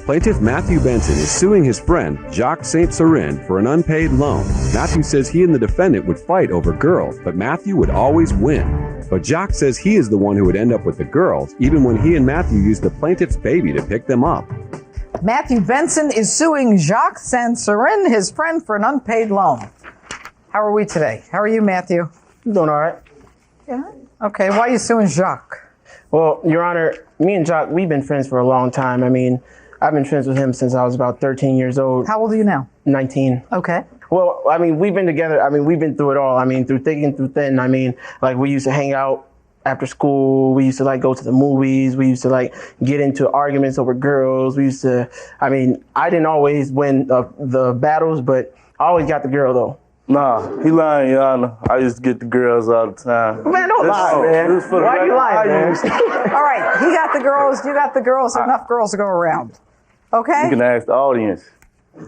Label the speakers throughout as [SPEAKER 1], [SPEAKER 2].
[SPEAKER 1] Plaintiff Matthew Benson is suing his friend Jacques Saint-Cyrin for an unpaid loan. Matthew says he and the defendant would fight over girls, but Matthew would always win. But Jacques says he is the one who would end up with the girls, even when he and Matthew used the plaintiff's baby to pick them up.
[SPEAKER 2] Matthew Benson is suing Jacques Saint-Cyrin, his friend, for an unpaid loan. How are we today? How are you, Matthew?
[SPEAKER 3] I'm doing all right.
[SPEAKER 2] Yeah. Okay, why are you suing Jacques?
[SPEAKER 3] Well, Your Honor, me and Jacques, we've been friends for a long time. I mean, I've been friends with him since I was about 13 years old.
[SPEAKER 2] How old are you now?
[SPEAKER 3] 19.
[SPEAKER 2] Okay.
[SPEAKER 3] Well, I mean, we've been together. I mean, we've been through it all. I mean, through thick and through thin. I mean, like, we used to hang out after school. We used to, like, go to the movies. We used to, like, get into arguments over girls. We used to, I mean, I didn't always win the battles, but I always got the girl, though.
[SPEAKER 4] Nah, he lying, Your Honor. I used to get the girls all the time.
[SPEAKER 3] Man, don't lie, man. Why are you lying, man?
[SPEAKER 2] All right, he got the girls, you got the girls, enough girls to go around. Okay?
[SPEAKER 4] You can ask the audience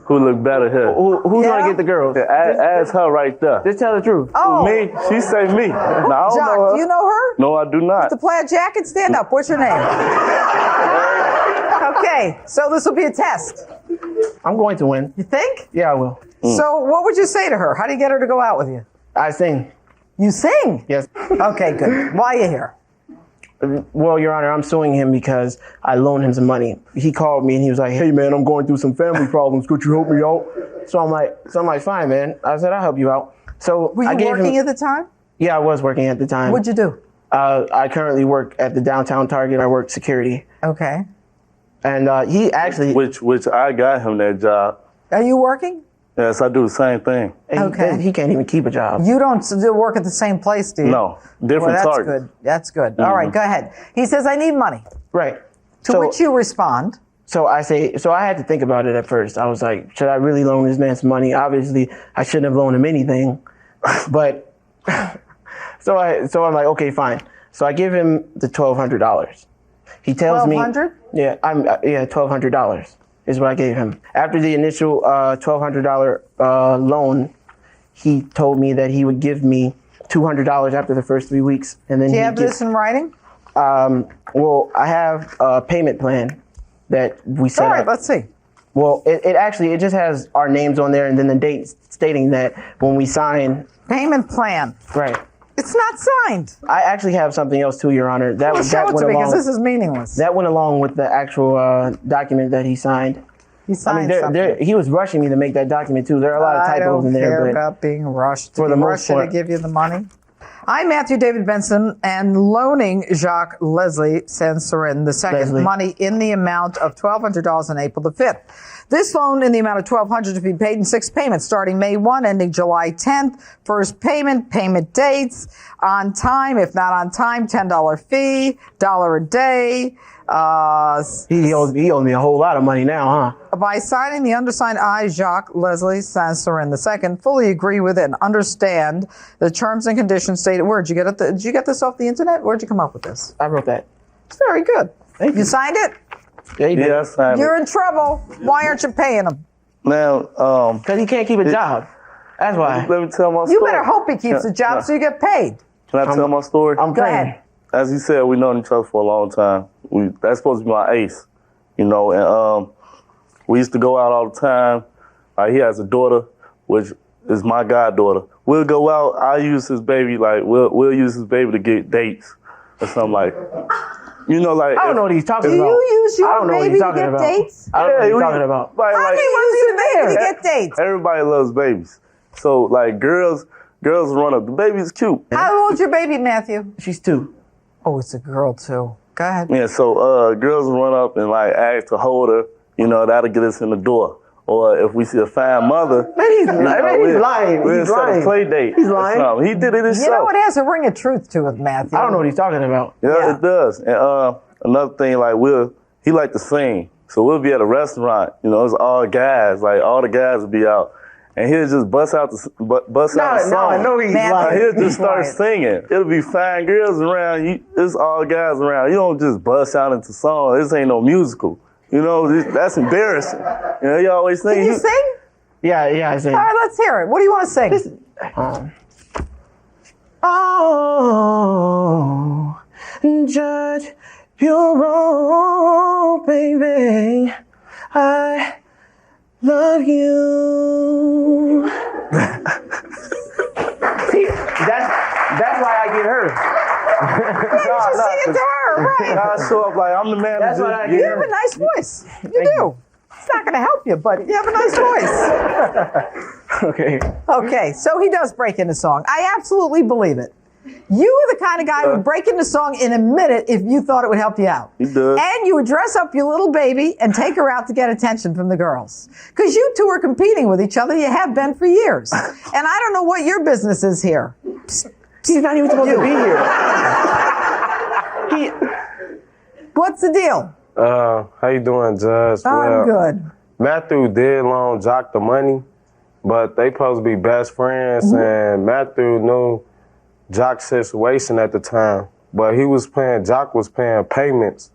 [SPEAKER 4] who look better here.
[SPEAKER 3] Who's
[SPEAKER 2] Yeah.
[SPEAKER 3] gonna get the girls?
[SPEAKER 4] Ask her right there.
[SPEAKER 3] Just tell the truth.
[SPEAKER 2] Oh,
[SPEAKER 4] Me? She say me. Now, I don't know
[SPEAKER 2] Jacques,
[SPEAKER 4] her.
[SPEAKER 2] do you know her?
[SPEAKER 4] No, I do not.
[SPEAKER 2] The plaid jacket, stand up. What's your name? Okay, so this will be a test.
[SPEAKER 3] I'm going to win.
[SPEAKER 2] You think?
[SPEAKER 3] Yeah, I will.
[SPEAKER 2] So what would you say to her? How do you get her to go out with you?
[SPEAKER 3] I sing.
[SPEAKER 2] You sing?
[SPEAKER 3] Yes.
[SPEAKER 2] Okay, good. Why are you here?
[SPEAKER 3] Well, Your Honor, I'm suing him because I loaned him some money. He called me and he was like, "Hey, man, I'm going through some family problems. Could you help me out?" So I'm like, "Fine, man." I said, "I'll help you out." So
[SPEAKER 2] Were
[SPEAKER 3] I
[SPEAKER 2] you
[SPEAKER 3] gave
[SPEAKER 2] working
[SPEAKER 3] him,
[SPEAKER 2] at the time?
[SPEAKER 3] Yeah, I was working at the time.
[SPEAKER 2] What'd you do?
[SPEAKER 3] I currently work at the downtown Target. I work security.
[SPEAKER 2] Okay.
[SPEAKER 3] And he actually,
[SPEAKER 4] Which I got him that job.
[SPEAKER 2] Are you working?
[SPEAKER 4] Yes, I do the same thing.
[SPEAKER 2] Okay.
[SPEAKER 3] he can't even keep a job.
[SPEAKER 2] You don't work at the same place, do you?
[SPEAKER 4] No, different
[SPEAKER 2] Well, that's
[SPEAKER 4] target.
[SPEAKER 2] good. That's good. All right, go ahead. He says, I need money.
[SPEAKER 3] Right.
[SPEAKER 2] To which you respond.
[SPEAKER 3] So I had to think about it at first. I was like, should I really loan this man some money? Obviously, I shouldn't have loaned him anything. But so I'm like, okay, fine. So I give him the $1,200. He tells me,
[SPEAKER 2] $1,200?
[SPEAKER 3] Yeah, $1,200 is what I gave him. After the initial $1,200 loan, he told me that he would give me $200 after the first 3 weeks, and then
[SPEAKER 2] Do you have this in writing?
[SPEAKER 3] Well, I have a payment plan that we set
[SPEAKER 2] All right,
[SPEAKER 3] up.
[SPEAKER 2] let's see.
[SPEAKER 3] Well, it just has our names on there and then the date stating that when we sign.
[SPEAKER 2] Payment plan.
[SPEAKER 3] Right.
[SPEAKER 2] It's not signed.
[SPEAKER 3] I actually have something else too, Your Honor.
[SPEAKER 2] Well, show it to me because this is meaningless.
[SPEAKER 3] That went along with the actual document that he signed.
[SPEAKER 2] He signed something.
[SPEAKER 3] He was rushing me to make that document too. There are a lot of typos in there.
[SPEAKER 2] I don't care
[SPEAKER 3] but
[SPEAKER 2] about being rushed.
[SPEAKER 3] for the most
[SPEAKER 2] to
[SPEAKER 3] part-
[SPEAKER 2] give you the money. I'm Matthew David Benson and loaning Jacques Leslie Saint-Cyrin II money in the amount of $1,200 on April the 5th. This loan in the amount of $1,200 to be paid in 6 payments starting May 1, ending July 10th. First payment dates, on time, if not on time, $10 fee, $1 a day.
[SPEAKER 3] He owes me a whole lot of money now, huh?
[SPEAKER 2] By signing, the undersigned, I, Jacques Leslie Saint-Cyrin II, fully agree with and understand the terms and conditions stated. Where'd you get it? Did you get this off the internet? Where'd you come up with this?
[SPEAKER 3] I wrote that.
[SPEAKER 2] It's very good.
[SPEAKER 3] Thank you.
[SPEAKER 2] You signed it?
[SPEAKER 3] Yeah, he did.
[SPEAKER 4] Yeah, I signed
[SPEAKER 2] You're
[SPEAKER 4] it.
[SPEAKER 2] in trouble. Why aren't you paying him?
[SPEAKER 4] Now,
[SPEAKER 3] Because he can't keep a job. That's why.
[SPEAKER 4] let me tell my story.
[SPEAKER 2] You better hope he keeps a job so you get paid.
[SPEAKER 4] Can I tell my story?
[SPEAKER 3] I'm
[SPEAKER 2] Go
[SPEAKER 3] praying.
[SPEAKER 2] ahead.
[SPEAKER 4] As you said, we've known each other for a long time. That's supposed to be my ace, you know. And we used to go out all the time. He has a daughter, which is my goddaughter. We'll go out. I use his baby, like we'll use his baby to get dates or something like. You know, like
[SPEAKER 3] I don't know what he's talking
[SPEAKER 2] Do
[SPEAKER 3] about.
[SPEAKER 2] you use your
[SPEAKER 3] I don't know what
[SPEAKER 2] baby
[SPEAKER 3] he's
[SPEAKER 2] to
[SPEAKER 3] talking
[SPEAKER 2] get
[SPEAKER 3] about.
[SPEAKER 2] dates?
[SPEAKER 3] I don't know what he's
[SPEAKER 4] we-
[SPEAKER 3] talking about.
[SPEAKER 4] Like,
[SPEAKER 2] How do you use your baby to get dates?
[SPEAKER 4] Everybody loves babies. So like girls run up. The baby's cute.
[SPEAKER 2] How old's your baby, Matthew?
[SPEAKER 3] She's 2.
[SPEAKER 2] Oh, it's a girl, too. Go ahead.
[SPEAKER 4] Yeah, so girls run up and like ask to hold her. You know, that'll get us in the door. Or if we see a fine mother,
[SPEAKER 3] Man, he's lying.
[SPEAKER 4] We'll
[SPEAKER 3] He's
[SPEAKER 4] set
[SPEAKER 3] lying.
[SPEAKER 4] a play date.
[SPEAKER 3] He's
[SPEAKER 4] or
[SPEAKER 3] lying.
[SPEAKER 4] something. He did it himself.
[SPEAKER 2] You know, it has a ring of truth to it, Matthew.
[SPEAKER 3] I don't know what he's talking about.
[SPEAKER 4] Yeah, it does. And another thing, like he like to sing, so we'll be at a restaurant. You know, it's all guys. Like all the guys will be out, and he'll just bust out the song.
[SPEAKER 3] No, I know he's
[SPEAKER 2] Man,
[SPEAKER 3] lying.
[SPEAKER 4] He'll just start
[SPEAKER 2] Right.
[SPEAKER 4] singing. It'll be fine girls around. It's all guys around. You don't just bust out into song. This ain't no musical. You know, that's embarrassing. You know, you always sing.
[SPEAKER 2] Can you sing?
[SPEAKER 3] Yeah, I sing.
[SPEAKER 2] All right, let's hear it. What do you want to sing?
[SPEAKER 3] Oh, Judge Pirro, baby, I love you. See, that's why I get her.
[SPEAKER 2] Sing it to her, right?
[SPEAKER 4] I show up like I'm the man.
[SPEAKER 3] That's what I
[SPEAKER 2] You
[SPEAKER 3] get
[SPEAKER 2] have
[SPEAKER 3] her.
[SPEAKER 2] a nice voice. You do. It's not going to help you, but you have a nice voice.
[SPEAKER 3] Okay.
[SPEAKER 2] Okay, so he does break into song. I absolutely believe it. You are the kind of guy who would break into song in a minute if you thought it would help you out.
[SPEAKER 4] He does.
[SPEAKER 2] And you would dress up your little baby and take her out to get attention from the girls. Because you two are competing with each other. You have been for years. And I don't know what your business is here.
[SPEAKER 3] He's not even supposed to be here.
[SPEAKER 2] What's the deal?
[SPEAKER 5] How you doing, Judge?
[SPEAKER 2] I'm good.
[SPEAKER 5] Matthew did loan Jock the money, but they supposed to be best friends, and Matthew knew Jock's situation at the time. But Jock was paying payments,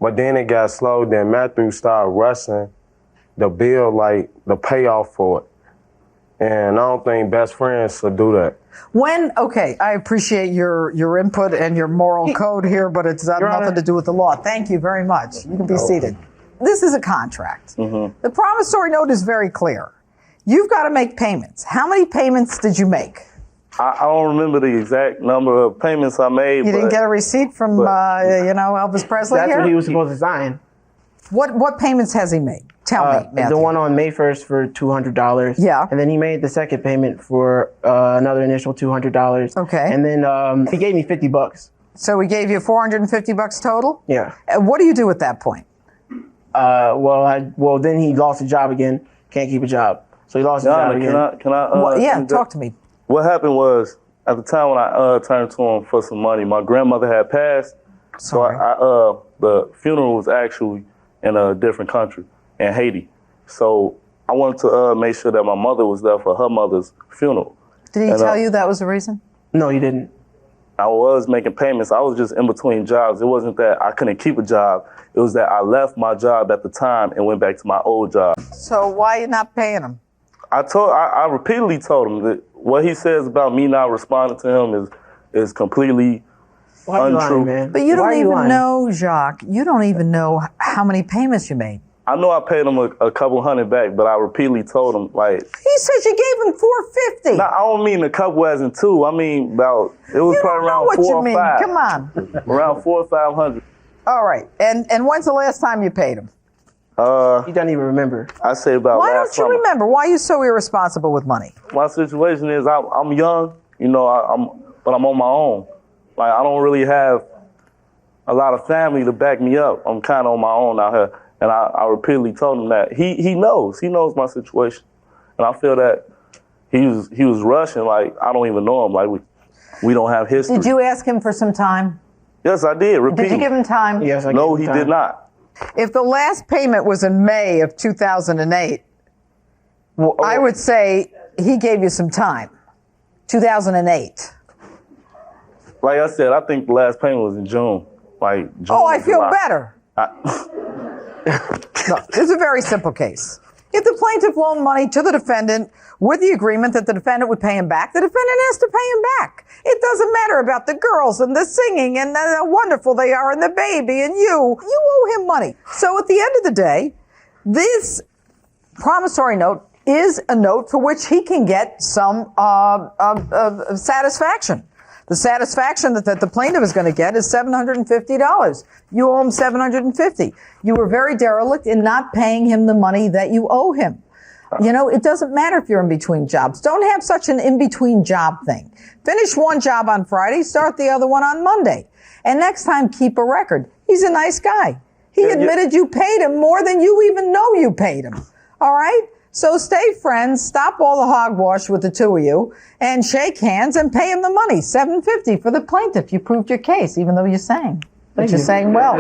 [SPEAKER 5] but then it got slow. Then Matthew started rushing the bill, like the payoff for it. And I don't think best friends should do that.
[SPEAKER 2] Okay, I appreciate your input and your moral code here, but it's got nothing to do with the law. Thank you very much. You can be seated. This is a contract. The promissory note is very clear. You've got to make payments. How many payments did you make?
[SPEAKER 4] I don't remember the exact number of payments I made.
[SPEAKER 2] You didn't get a receipt from, Elvis Presley
[SPEAKER 3] That's
[SPEAKER 2] here?
[SPEAKER 3] what he was supposed to sign.
[SPEAKER 2] What payments has he made? Tell me, Matthew.
[SPEAKER 3] The one on May 1st for $200.
[SPEAKER 2] Yeah.
[SPEAKER 3] And then he made the second payment for another initial $200.
[SPEAKER 2] Okay.
[SPEAKER 3] And then he gave me $50.
[SPEAKER 2] So we gave you $450 total?
[SPEAKER 3] Yeah.
[SPEAKER 2] What do you do at that point?
[SPEAKER 3] Well, then he lost a job again. Can't keep a job. So he lost his job again.
[SPEAKER 4] Can I?
[SPEAKER 2] Talk to me.
[SPEAKER 4] What happened was, at the time when I turned to him for some money, my grandmother had passed.
[SPEAKER 2] Sorry.
[SPEAKER 4] So the funeral was actually in a different country, in Haiti. So I wanted to make sure that my mother was there for her mother's funeral.
[SPEAKER 2] Did he tell you that was the reason?
[SPEAKER 3] No, he didn't.
[SPEAKER 4] I was making payments. I was just in between jobs. It wasn't that I couldn't keep a job. It was that I left my job at the time and went back to my old job.
[SPEAKER 2] So why are you not paying him?
[SPEAKER 4] I repeatedly told him that what he says about me not responding to him is completely
[SPEAKER 3] Why
[SPEAKER 4] untrue.
[SPEAKER 3] you lying, man?
[SPEAKER 2] But you
[SPEAKER 3] Why
[SPEAKER 2] don't
[SPEAKER 3] are
[SPEAKER 2] even
[SPEAKER 3] lying?
[SPEAKER 2] know, Jacques. You don't even know how many payments you made.
[SPEAKER 4] I know I paid him a couple hundred back, but I repeatedly told him, like...
[SPEAKER 2] He said you gave him $450.
[SPEAKER 4] I don't mean a couple as in two. I mean about... It was probably around
[SPEAKER 2] what
[SPEAKER 4] 4
[SPEAKER 2] you
[SPEAKER 4] or
[SPEAKER 2] mean.
[SPEAKER 4] 5.
[SPEAKER 2] Come on.
[SPEAKER 4] Around 400 or 500.
[SPEAKER 2] All right. And when's the last time you paid him?
[SPEAKER 3] He doesn't even remember.
[SPEAKER 4] I say about
[SPEAKER 2] Why
[SPEAKER 4] last
[SPEAKER 2] don't you
[SPEAKER 4] summer.
[SPEAKER 2] remember? Why are you so irresponsible with money?
[SPEAKER 4] My situation is I'm young, but I'm on my own. Like, I don't really have a lot of family to back me up. I'm kind of on my own out here. And I repeatedly told him that. He knows my situation. And I feel that he was rushing, like, I don't even know him. Like, we don't have history.
[SPEAKER 2] Did you ask him for some time?
[SPEAKER 4] Yes, I did. Repeatedly.
[SPEAKER 2] Did you give him time?
[SPEAKER 3] Yes, I
[SPEAKER 4] No,
[SPEAKER 3] gave
[SPEAKER 4] he
[SPEAKER 3] him time.
[SPEAKER 4] did not.
[SPEAKER 2] If the last payment was in May of 2008, I would say he gave you some time. 2008.
[SPEAKER 4] Like I said, I think the last payment was in June. Like June.
[SPEAKER 2] Oh, I feel
[SPEAKER 4] July.
[SPEAKER 2] better. No, it's a very simple case. If the plaintiff loaned money to the defendant with the agreement that the defendant would pay him back, the defendant has to pay him back. It doesn't matter about the girls and the singing and how wonderful they are and the baby and you. You owe him money. So at the end of the day, this promissory note is a note for which he can get some satisfaction. The satisfaction that the plaintiff is going to get is $750. You owe him $750. You were very derelict in not paying him the money that you owe him. You know, it doesn't matter if you're in between jobs. Don't have such an in-between job thing. Finish one job on Friday, start the other one on Monday. And next time, keep a record. He's a nice guy. He admitted you paid him more than you even know you paid him. All right? So stay friends, stop all the hogwash with the two of you, and shake hands and pay him the money. $750 for the plaintiff. You proved your case, even though you sang. But you're saying well.